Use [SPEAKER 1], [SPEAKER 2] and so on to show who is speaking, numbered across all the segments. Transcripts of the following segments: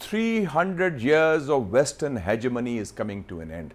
[SPEAKER 1] 300 years of western hegemony is coming to an end।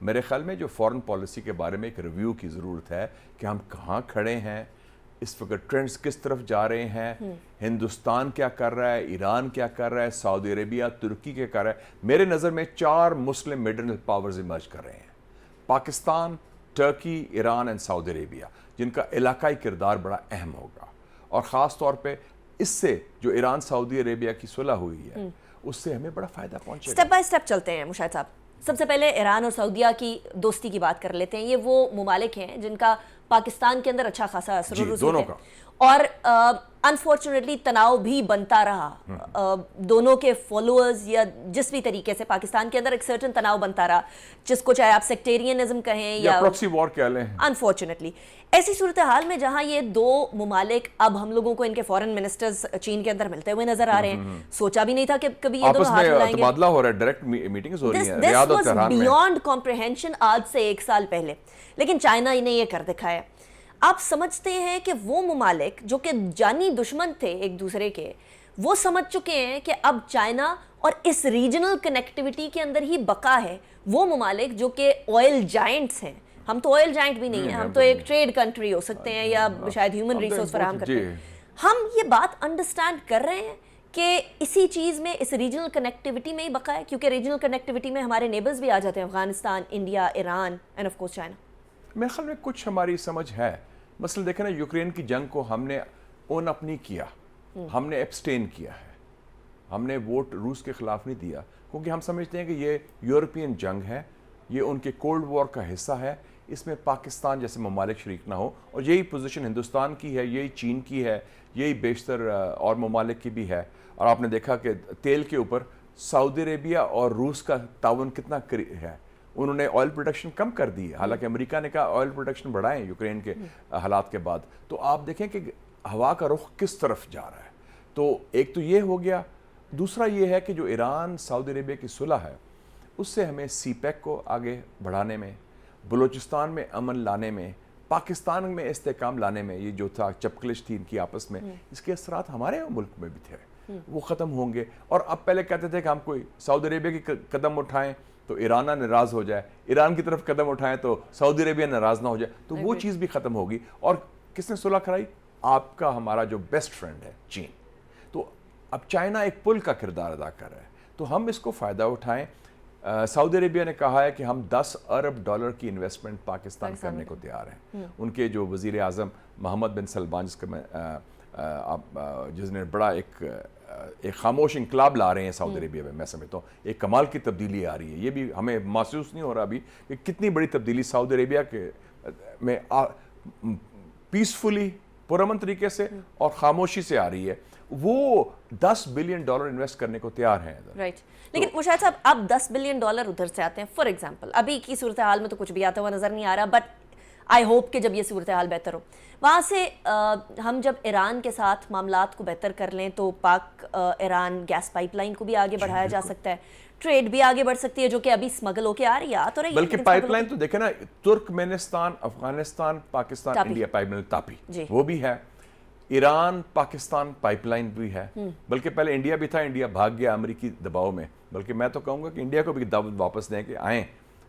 [SPEAKER 1] میرے خیال میں جو فورن پالیسی کے بارے میں ایک ریویو کی ضرورت ہے کہ ہم کہاں کھڑے ہیں, اس وقت ٹرینڈز کس طرف جا رہے ہیں, ہندوستان کیا کر رہا ہے, ایران کیا کر رہا ہے, سعودی عربیہ, ترکی کیا کر رہا ہے. میرے نظر میں 4 مسلم میڈرن پاورز ایمرج کر رہے ہیں, پاکستان, ٹرکی, ایران اینڈ سعودی عربیہ, جن کا علاقائی کردار بڑا اہم ہوگا. اور خاص طور پہ اس سے جو ایران سعودی عربیہ کی صلح ہوئی ہے اس سے ہمیں بڑا فائدہ پہنچے گا.
[SPEAKER 2] اسٹیپ بائی اسٹیپ چلتے ہیں مشاہد صاحب. سب سے پہلے ایران اور سعودیہ کی دوستی کی بات کر لیتے ہیں. یہ وہ ممالک ہیں جن کا پاکستان کے اندر اچھا خاصا اثر و رسوخ ہے اور انفارچونیٹلی تناؤ بھی بنتا رہا. دونوں کے فالوورز یا جس بھی طریقے سے پاکستان کے اندر ایک سرٹن تناؤ بنتا رہا, جس کو چاہے آپ سیکٹیرینزم کہیں یا
[SPEAKER 1] پراکسی وار کہہ لیں.
[SPEAKER 2] انفارچونیٹلی ایسی صورتحال میں جہاں یہ 2 ممالک اب ہم لوگوں کو ان کے فورن منسٹرز چین کے اندر ملتے ہوئے نظر آ رہے ہیں, سوچا بھی نہیں تھا کہ کبھی یہ دونوں ہاتھ ملائیں گے.
[SPEAKER 1] تبادلہ ہو رہا ہے, ڈائریکٹ میٹنگز ہو رہی ہیں
[SPEAKER 2] ریاض اور تہران میں. بیونڈ کمپریہنشن آج سے 1 سال پہلے, لیکن چائنا نے یہ کر دکھایا. آپ سمجھتے ہیں کہ وہ ممالک جو کہ جانی دشمن تھے ایک دوسرے کے, وہ سمجھ چکے ہیں کہ اب چائنا اور اس ریجنل کنیکٹیوٹی کے اندر ہی بقا ہے. وہ ممالک جو کہ آئل جائنٹس ہیں, ہم تو آئل جائنٹ بھی نہیں ہیں, ہم تو ایک ٹریڈ کنٹری ہو سکتے ہیں یا شاید ہیومن ریسورس فراہم کرتے ہیں. ہم یہ بات انڈرسٹینڈ کر رہے ہیں کہ اسی چیز میں, اس ریجنل کنیکٹیوٹی میں ہی بقا ہے, کیونکہ ریجنل کنیکٹیوٹی میں ہمارے نیبرز بھی آ جاتے ہیں, Afghanistan, India, Iran and of course China.
[SPEAKER 1] میرے خیال میں کچھ ہماری سمجھ ہے. مثلا دیکھیں نا, یوکرین کی جنگ کو ہم نے اون اپ نہیں کیا, ہم نے ایبسٹین کیا ہے. ہم نے ووٹ روس کے خلاف نہیں دیا کیونکہ ہم سمجھتے ہیں کہ یہ یورپین جنگ ہے, یہ ان کے کولڈ وار کا حصہ ہے, اس میں پاکستان جیسے ممالک شریک نہ ہو. اور یہی پوزیشن ہندوستان کی ہے, یہی چین کی ہے, یہی بیشتر اور ممالک کی بھی ہے. اور آپ نے دیکھا کہ تیل کے اوپر سعودی عربیہ اور روس کا تعاون کتنا ہے. انہوں نے آئل پروڈکشن کم کر دی ہے, حالانکہ امریکہ نے کہا آئل پروڈکشن بڑھائیں یوکرین کے حالات کے بعد. تو آپ دیکھیں کہ ہوا کا رخ کس طرف جا رہا ہے. تو ایک تو یہ ہو گیا. دوسرا یہ ہے کہ جو ایران سعودی عربیہ کی صلح ہے اس سے ہمیں سی پیک کو آگے بڑھانے میں, بلوچستان میں امن لانے میں, پاکستان میں استحکام لانے میں, یہ جو تھا چپکلش تھی ان کی آپس میں, اس کے اثرات ہمارے ملک میں بھی تھے, وہ ختم ہوں گے. اور اب پہلے کہتے تھے کہ ہم کوئی سعودی عربیہ کی قدم اٹھائیں تو ایران ناراض ہو جائے, ایران کی طرف قدم اٹھائیں تو سعودی عربیہ ناراض نہ ہو جائے. تو وہ چیز بھی ختم ہوگی. اور کس نے صلح کرائی؟ آپ کا ہمارا جو بیسٹ فرینڈ ہے چین. تو اب چائنا ایک پل کا کردار ادا کر رہا ہے, تو ہم اس کو فائدہ اٹھائیں. سعودی عربیہ نے کہا ہے کہ ہم $10 ارب کی انویسٹمنٹ پاکستان کرنے کو تیار ہیں. ان کے جو وزیر اعظم محمد بن سلمان, جس نے بڑا ایک خاموش انقلاب لا رہے ہیں سعودی عربیہ میں, میں سمجھتا ہوں ایک کمال کی تبدیلی آ رہی ہے. یہ بھی ہمیں محسوس نہیں ہو رہا ابھی کہ کتنی بڑی تبدیلی سعودی عربیہ کے میں پیسفلی, پرامن طریقے سے اور خاموشی سے آ رہی ہے. وہ $10 بلین انویسٹ کرنے کو تیار ہیں.
[SPEAKER 2] رائٹ. لیکن مشاہد صاحب, اب $10 بلین ادھر سے آتے ہیں. فار ایگزامپل ابھی کی صورتحال میں تو کچھ بھی آتا ہوا نظر نہیں آ رہا, بٹ آئی ہوپ کہ جب یہ صورتحال بہتر ہو, وہاں سے ہم جب ایران کے ساتھ معاملات کو بہتر کر لیں تو پاک ایران گیس پائپ لائن کو بھی آگے بڑھایا جا سکتا ہے, ٹریڈ بھی آگے بڑھ سکتی ہے جو کہ ابھی اسمگل ہو کے آ رہی ہے.
[SPEAKER 1] بلکہ پائپ لائن تو دیکھیں نا, Turkmenistan, Afghanistan, Pakistan, India pipe line TAPI, وہ بھی ہے. ایران پاکستان پائپ لائن بھی ہے. بلکہ پہلے انڈیا بھی تھا, انڈیا بھاگ گیا امریکی دباؤ میں. بلکہ میں تو کہوں گا کہ انڈیا کو بھی دعوت واپس دیں کہ آئیں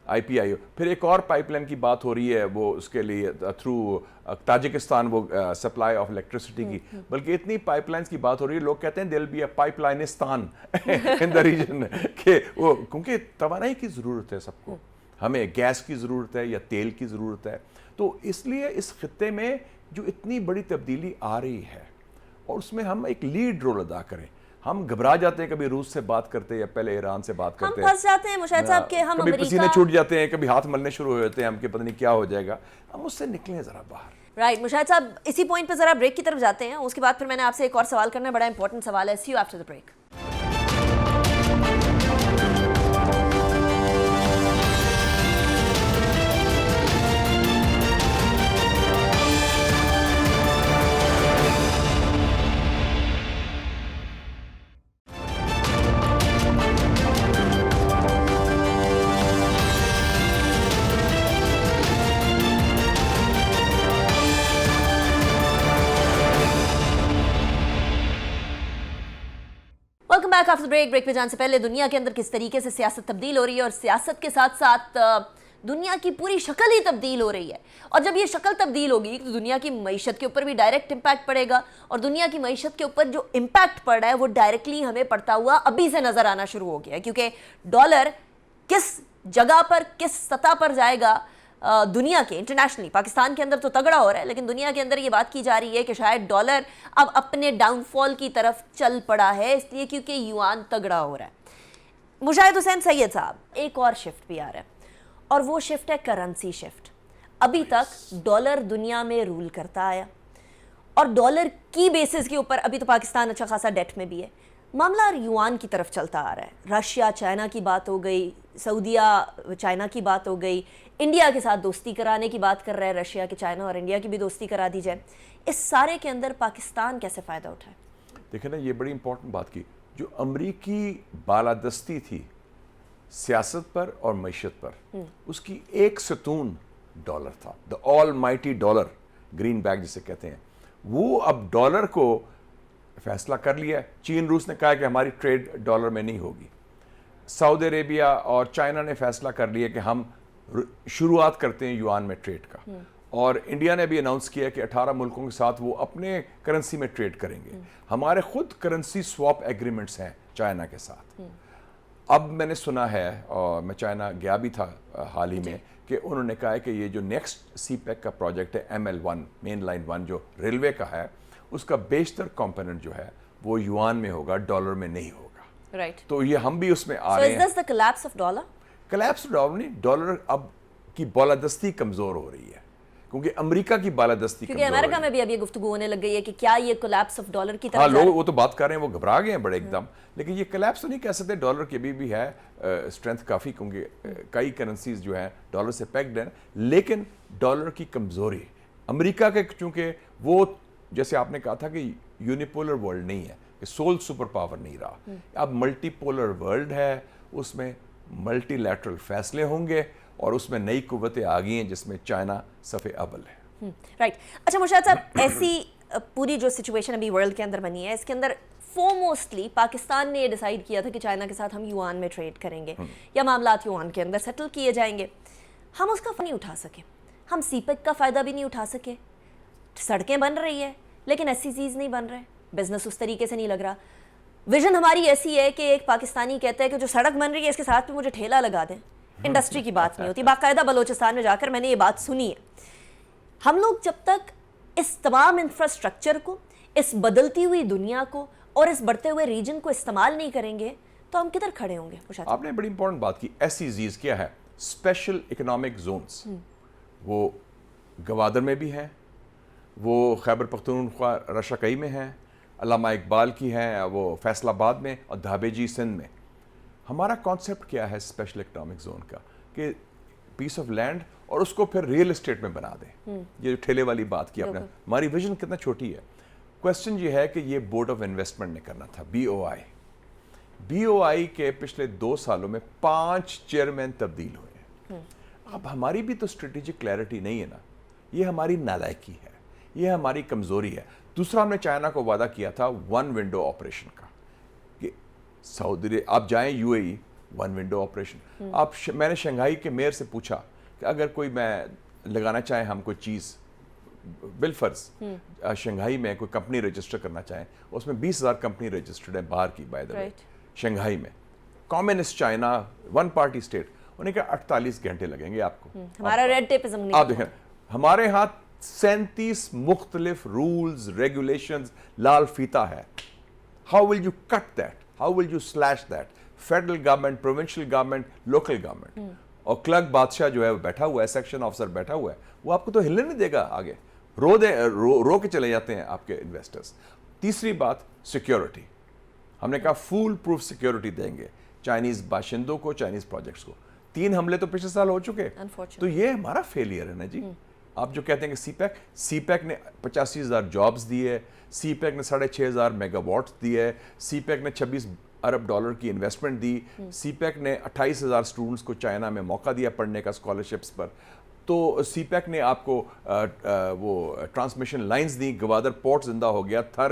[SPEAKER 1] آئی پی آئی او. پھر ایک اور پائپ لائن کی بات ہو رہی ہے, وہ اس کے لیے تھرو تاجکستان, وہ سپلائی آف الیکٹریسٹی کی. بلکہ اتنی پائپ لائنز کی بات ہو رہی ہے, لوگ کہتے ہیں دل be a pipelineistan in the region, کہ وہ کیونکہ توانائی کی ضرورت ہے سب کو, ہمیں گیس کی ضرورت ہے یا تیل کی ضرورت ہے. تو اس لیے اس خطے میں جو اتنی بڑی تبدیلی آ رہی ہے اور اس میں ہم ایک لیڈ رول ادا کریں. ہم گھبرا جاتے ہیں کبھی روس سے بات کرتے یا پہلے ایران سے بات کرتے ہیں,
[SPEAKER 2] ہم پھنس جاتے ہیں مشاہد صاحب کہ ہم
[SPEAKER 1] کبھی پسینے چھوٹ جاتے ہیں, کبھی ہاتھ ملنے شروع ہو جاتے ہیں ہم کہ پتہ نہیں کیا ہو جائے گا. ہم اس سے نکلیں ذرا باہر.
[SPEAKER 2] رائٹ. مشاہد صاحب اسی پوائنٹ پہ ذرا بریک کی طرف جاتے ہیں, اس کے بعد پھر میں نے آپ سے ایک اور سوال کرنا ہے, بڑا امپورٹنٹ سوال ہے. See you after the break. Welcome back after break. Break پہ جانے سے پہلے دنیا کے اندر کس طریقے سے سیاست تبدیل ہو رہی ہے اور سیاست کے ساتھ ساتھ دنیا کی پوری شکل ہی تبدیل ہو رہی ہے. اور جب یہ شکل تبدیل ہوگی تو دنیا کی معیشت کے اوپر بھی ڈائریکٹ امپیکٹ پڑے گا, اور دنیا کی معیشت کے اوپر جو امپیکٹ پڑ رہا ہے وہ ڈائریکٹلی ہمیں پڑتا ہوا ابھی سے نظر آنا شروع ہو گیا ہے, کیونکہ ڈالر کس جگہ پر کس سطح پر جائے گا دنیا کے انٹرنیشنلی, پاکستان کے اندر تو تگڑا ہو رہا ہے, لیکن دنیا کے اندر یہ بات کی جا رہی ہے کہ شاید ڈالر اب اپنے ڈاؤن فال کی طرف چل پڑا ہے, اس لیے کیونکہ یوان تگڑا ہو رہا ہے. مشاہد حسین سید صاحب, ایک اور شفٹ بھی آ رہا ہے, اور وہ شفٹ ہے کرنسی شفٹ. ابھی تک ڈالر دنیا میں رول کرتا آیا, اور ڈالر کی بیسس کے اوپر ابھی تو پاکستان اچھا خاصا ڈیٹ میں بھی ہے. معاملہ یوان کی طرف چلتا آ رہا ہے. رشیا چائنا کی بات ہو گئی, سعودیہ چائنا کی بات ہو گئی, انڈیا کے ساتھ دوستی کرانے کی بات کر رہا ہے رشیا کہ چائنا اور انڈیا کی بھی دوستی کرا دی جائے. اس سارے کے اندر پاکستان کیسے فائدہ اٹھائے؟
[SPEAKER 1] دیکھیں نا, یہ بڑی امپورٹنٹ بات کی. جو امریکی بالادستی تھی سیاست پر اور معیشت پر, اس کی ایک ستون ڈالر تھا, دا آل مائٹی ڈالر, گرین بیگ جسے کہتے ہیں. وہ اب ڈالر کو فیصلہ کر لیا. چین روس نے کہا کہ ہماری ٹریڈ ڈالر میں نہیں ہوگی. سعودی عربیہ اور چائنا نے فیصلہ کر لیا کہ ہم شروعات کرتے ہیں یوان میں ٹریڈ کا, اور انڈیا نے بھی اناؤنس کیا کہ 18 ملکوں کے ساتھ وہ اپنے کرنسی میں ٹریڈ کریں گے. ہمارے خود کرنسی سواپ ایگریمنٹس ہیں چائنا کے ساتھ. اب میں نے سنا ہے, اور میں چائنا گیا بھی تھا حال ہی میں, کہ انہوں نے کہا ہے کہ یہ جو نیکسٹ سی پیک کا پروجیکٹ ہے PML-1 مین لائن 1 جو ریلوے کا ہے, اس کا بیشتر کمپوننٹ جو ہے وہ یوان میں ہوگا, ڈالر میں نہیں ہوگا.
[SPEAKER 2] رائٹ.
[SPEAKER 1] تو یہ ہم بھی اس میں آ رہے ہیں.
[SPEAKER 2] So is this the collapse of dollar?
[SPEAKER 1] Collapse dollar نہیں, ڈالر اب کی بالادستی کمزور ہو رہی ہے کیونکہ امریکہ کی بالادستی
[SPEAKER 2] کیونکہ امریکہ میں بھی اب یہ گفتگو ہونے لگ گئی ہے کہ کیا یہ کولیپس آف ڈالر کی طرف.
[SPEAKER 1] ہاں, لوگ وہ تو بات کر رہے ہیں, وہ گھبرا گئے ہیں بڑے ایک دم, لیکن یہ کولیپس تو نہیں کہہ سکتے. ڈالر کی ابھی بھی ہے اسٹرینتھ کافی, کیونکہ کئی کرنسیز جو ہیں ڈالر سے پیکڈ ہیں, لیکن ڈالر کی کمزوری امریکہ کے, چونکہ وہ جیسے آپ نے کہا تھا کہ یونیپولر ورلڈ نہیں ہے, کہ سول سپر پاور نہیں رہا, اب ملٹی پولر ورلڈ ہے, اس میں ملٹی لیٹرل فیصلے ہوں گے, اور اس میں نئی قوتیں آ گئی ہیں جس میں چائنا صف اول ہے.
[SPEAKER 2] رائٹ. اچھا مشاہد صاحب, ایسی پوری جو سچویشن ابھی ورلڈ کے اندر بنی ہے, اس کے اندر فورموسٹلی پاکستان نے یہ ڈیسائیڈ کیا تھا کہ چائنا کے ساتھ ہم یوان میں ٹریڈ کریں گے, یا معاملات یوان کے اندر سیٹل کیے جائیں گے. ہم اس کا فائدہ نہیں اٹھا سکے, ہم سی پیک کا فائدہ بھی نہیں اٹھا سکے. سڑکیں بن رہی ہے لیکن ایسی چیز نہیں بن رہے, بزنس اس طریقے سے نہیں لگ رہا. ویژن ہماری ایسی ہے کہ ایک پاکستانی کہتا ہے کہ جو سڑک بن رہی ہے اس کے ساتھ بھی مجھے ٹھیلا لگا دیں. انڈسٹری کی بات نہیں ہوتی. باقاعدہ بلوچستان میں جا کر میں نے یہ بات سنی ہے. ہم لوگ جب تک اس تمام انفراسٹرکچر کو, اس بدلتی ہوئی دنیا کو اور اس بڑھتے ہوئے ریجن کو استعمال نہیں کریں گے تو ہم کدھر کھڑے ہوں گے؟
[SPEAKER 1] آپ نے بڑی امپورٹنٹ بات کی. SEZs کیا ہے؟ Special economic zones. وہ گوادر میں بھی ہیں, وہ خیبر پختونخوا رشکئی میں ہیں, علامہ اقبال کی ہیں وہ فیصل آباد میں, اور دھابے جی سندھ میں. ہمارا کانسیپٹ کیا ہے اسپیشل اکنامک زون کا؟ کہ پیس آف لینڈ, اور اس کو پھر ریئل اسٹیٹ میں بنا دیں. یہ جو ٹھیلے والی بات کی آپ نے, ہماری ویژن کتنا چھوٹی ہے. کوشچن یہ ہے کہ یہ بورڈ آف انویسٹمنٹ نے کرنا تھا, BOI کے پچھلے 2 سالوں میں 5 چیئرمین تبدیل ہوئے ہیں. اب ہماری بھی تو اسٹریٹجک کلیئرٹی نہیں ہے نا, یہ ہماری نالائکی ہے, یہ ہماری کمزوری ہے. دوسرا, ہم نے چائنا کو وعدہ کیا تھا 1 ونڈو آپریشن کا, کہ سعودی آپ جائیں UAE 1 ونڈو آپریشن. میں نے شنگھائی کے میئر سے پوچھا کہ اگر کوئی میں لگانا چاہیں ہم کوئی چیز, بالفرض شنگھائی میں کوئی کمپنی رجسٹر کرنا چاہیں, اس میں 20,000 کمپنی رجسٹرڈ ہیں باہر کی, بائی دا وے شنگھائی میں. کمیونسٹ چائنا, 1 پارٹی اسٹیٹ, انہیں کہا 48 گھنٹے لگیں گے آپ کو.
[SPEAKER 2] ہمارا ریڈ ٹیپزم نہیں.
[SPEAKER 1] آپ دیکھیں ہمارے ہاتھ 37 مختلف رولز ریگولیشنز لال فیتا ہے. How will you cut that, how will you slash that? Federal government, provincial government, local government, اور کلرک بادشاہ جو ہے وہ بیٹھا ہوا ہے, سیکشن آفیسر بیٹھا ہوا ہے, وہ آپ کو تو ہلنے نہیں دے گا آگے. رو کے چلے جاتے ہیں آپ کے انویسٹرز. تیسری بات, سیکیورٹی. ہم نے کہا فول پروف سیکیورٹی دیں گے چائنیز باشندوں کو, چائنیز پروجیکٹس کو. 3 حملے تو پچھلے سال ہو چکے, تو یہ ہمارا فیلئر ہے نا جی. آپ جو کہتے ہیں کہ سی پیک نے 85,000 جابز دیے, سی پیک نے 6,500 میگا واٹس دیے, سی پیک نے $26 ارب کی انویسٹمنٹ دی, سی پیک نے 28,000 اسٹوڈنٹس کو چائنا میں موقع دیا پڑھنے کا اسکالرشپس پر. تو سی پیک نے آپ کو وہ ٹرانسمیشن لائنز دیں, گوادر پورٹ زندہ ہو گیا, تھر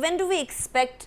[SPEAKER 2] when do we expect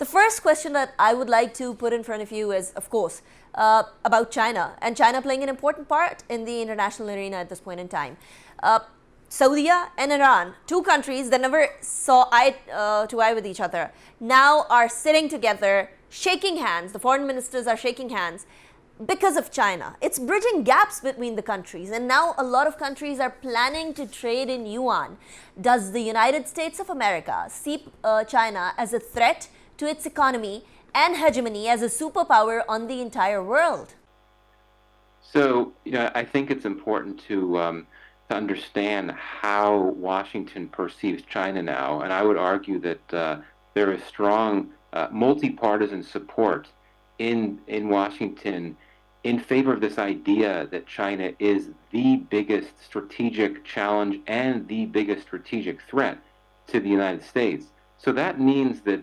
[SPEAKER 2] The first question that I would like to put in front of you is, of course, about China, and China playing an important part in the international arena at this point in time. Saudi and Iran, two countries that never saw eye to eye with each other, now are sitting together, shaking hands. The foreign ministers are shaking hands because of China. It's bridging gaps between the countries, and now a lot of countries are planning to trade in yuan. Does the United States of America see China as a threat to its economy and hegemony as a superpower on the entire world?
[SPEAKER 3] So, I think it's important to understand how Washington perceives China now, and I would argue that there is strong multi-partisan support in Washington in favor of this idea that China is the biggest strategic challenge and the biggest strategic threat to the United States. So that means that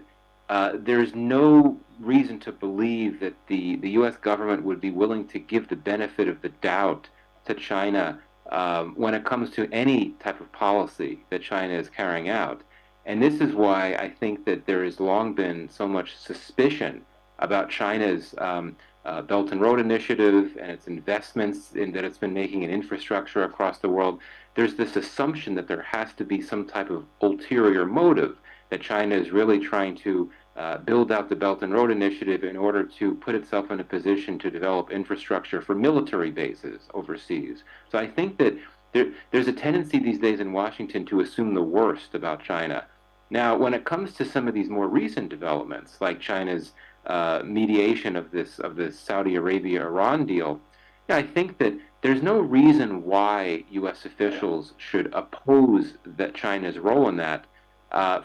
[SPEAKER 3] there's no reason to believe that the U.S. government would be willing to give the benefit of the doubt to China when it comes to any type of policy that China is carrying out. And this is why I think that there has long been so much suspicion about China's Belt and Road Initiative and its investments that it's been making in infrastructure across the world. There's this assumption that there has to be some type of ulterior motive, that China is really trying to build out the Belt and Road Initiative in order to put itself in a position to develop infrastructure for military bases overseas. So I think that there's a tendency these days in Washington to assume the worst about China. Now, when it comes to some of these more recent developments, like China's mediation of this Saudi Arabia-Iran deal, I think that there's no reason why U.S. officials should oppose China's role in that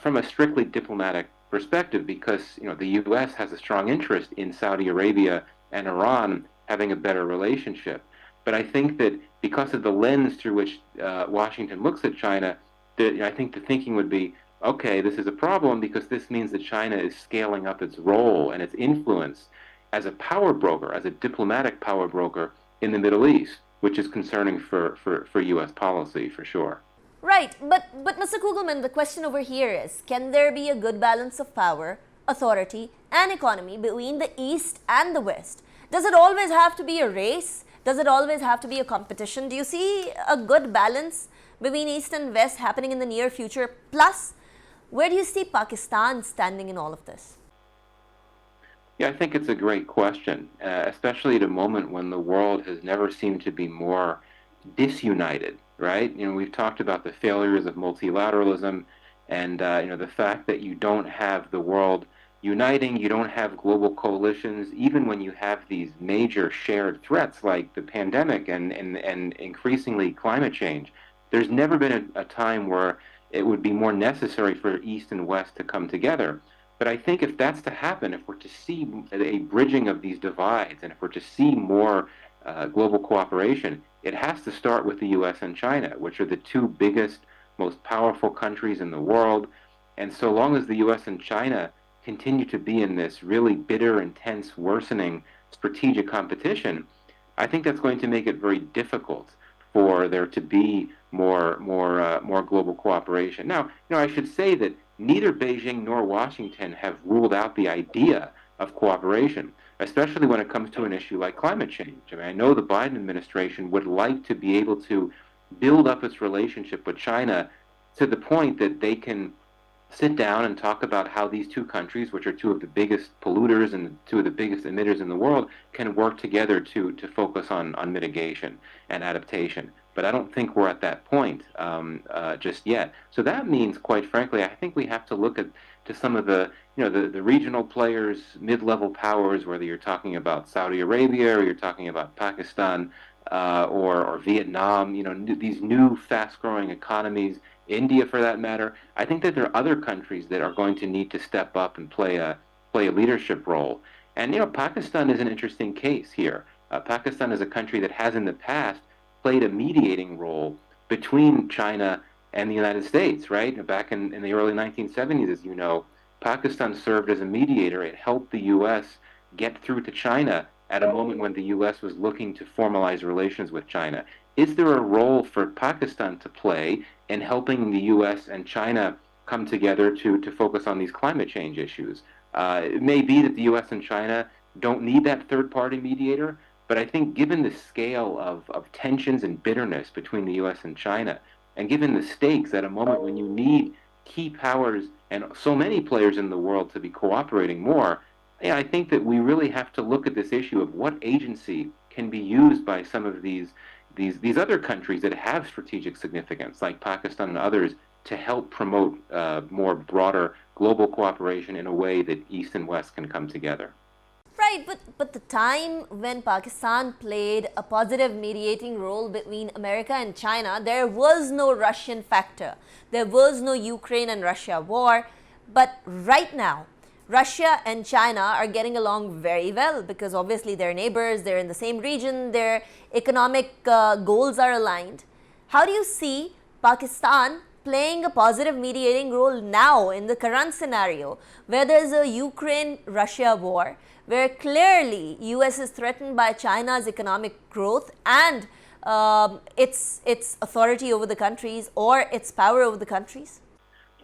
[SPEAKER 3] from a strictly diplomatic perspective, because the U.S. has a strong interest in Saudi Arabia and Iran having a better relationship. But I think that because of the lens through which Washington looks at China, I think the thinking would be, okay, this is a problem because this means that China is scaling up its role and its influence as a power broker, as a diplomatic power broker in the Middle East, which is concerning for U.S. policy for sure.
[SPEAKER 2] Right, but Mr. Kugelman, the question over here is, can there be a good balance of power, authority, and economy between the East and the West? Does it always have to be a race? Does it always have to be a competition? Do you see a good balance between East and West happening in the near future? Plus, where do you see Pakistan standing in all of this?
[SPEAKER 3] Yeah, I think it's a great question, especially at a moment when the world has never seemed to be more disunited, right? We've talked about the failures of multilateralism and, the fact that you don't have the world uniting. You don't have global coalitions, even when you have these major shared threats like the pandemic and increasingly climate change. There's never been a time where it would be more necessary for East and West to come together. But I think if that's to happen, if we're to see a bridging of these divides, and if we're to see more global cooperation, it has to start with the U.S. and China, which are the two biggest, most powerful countries in the world. And so long as the U.S. and China continue to be in this really bitter, intense, worsening strategic competition, I think that's going to make it very difficult for there to be more global cooperation. Now, I should say that neither Beijing nor Washington have ruled out the idea of cooperation, especially when it comes to an issue like climate change. I mean, I know the Biden administration would like to be able to build up its relationship with China to the point that they can sit down and talk about how these two countries, which are two of the biggest polluters and two of the biggest emitters in the world, can work together to focus on mitigation and adaptation. But I don't think we're at that point just yet. So that means, quite frankly, I think we have to look at to some of the the regional players, mid-level powers, whether you're talking about Saudi Arabia or you're talking about Pakistan or Vietnam, these new fast-growing economies, India for that matter. I think that there are other countries that are going to need to step up and play a leadership role. And Pakistan is an interesting case here. Pakistan is a country that has in the past played a mediating role between China and the United States, right? Back in the early 1970s, as you know, Pakistan served as a mediator. It helped the U.S. get through to China at a moment when the U.S. was looking to formalize relations with China. Is there a role for Pakistan to play in helping the U.S. and China come together to focus on these climate change issues? It may be that the U.S. and China don't need that third-party mediator, but I think given the scale of tensions and bitterness between the U.S. and China, and given the stakes at a moment when you need key powers and so many players in the world to be cooperating more, I think that we really have to look at this issue of what agency can be used by some of these other countries that have strategic significance, like Pakistan and others, to help promote more broader global cooperation in a way that East and West can come together.
[SPEAKER 2] Right, but the time when Pakistan played a positive mediating role between America and China, there was no Russian factor. There was no Ukraine and Russia war. But right now, Russia and China are getting along very well because obviously they're neighbors, they're in the same region, their economic goals are aligned. How do you see Pakistan playing a positive mediating role now in the current scenario where there's a Ukraine-Russia war, where clearly US is threatened by China's economic growth and its authority over the countries or its power over the countries?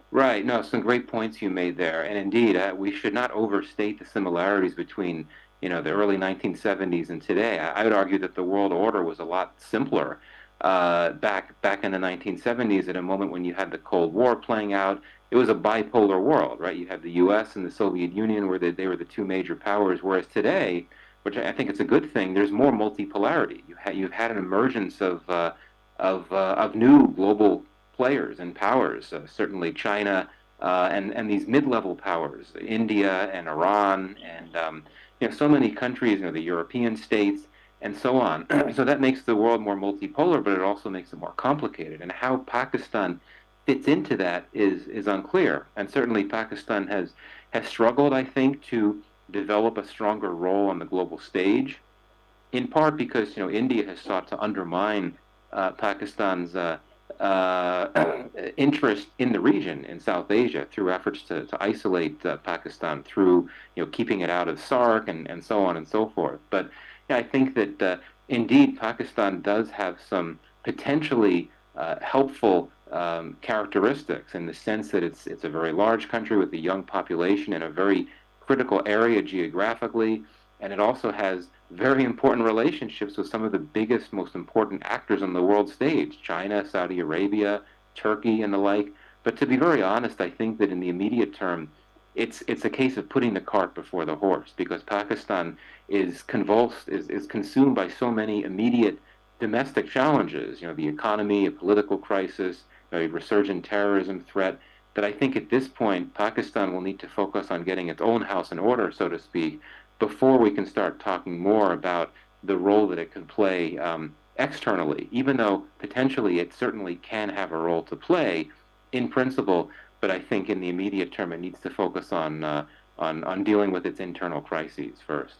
[SPEAKER 3] Right. No, some great points you made there. And indeed, we should not overstate the similarities between, the early 1970s and today. I would argue that the world order was a lot simpler back in the 1970s at a moment when you had the Cold War playing out. It was a bipolar world, right? You had the U.S. and the Soviet Union where they were the two major powers, whereas today, which I think it's a good thing, there's more multipolarity. You've had an emergence of new global players and powers, certainly China and these mid-level powers, India and Iran and so many countries, the European states and so on. So that makes the world more multipolar, but it also makes it more complicated. And how Pakistan fits into that is unclear. And certainly Pakistan has struggled, I think, to develop a stronger role on the global stage, in part because India has sought to undermine Pakistan's interest in the region in South Asia through efforts to isolate Pakistan through keeping it out of SARC and so on and so forth. But I think that indeed Pakistan does have some potentially helpful characteristics in the sense that it's a very large country with a young population in a very critical area geographically, and it also has very important relationships with some of the biggest, most important actors on the world stage, China, Saudi Arabia, Turkey, and the like. But to be very honest, I think that in the immediate term, it's a case of putting the cart before the horse, because Pakistan is consumed by so many immediate domestic challenges, the economy, a political crisis, a resurgent terrorism threat, that I think at this point Pakistan will need to focus on getting its own house in order, so to speak, before we can start talking more about the role that it can play externally, even though potentially it certainly can have a role to play in principle, but I think in the immediate term it needs to focus on dealing with its internal crises first.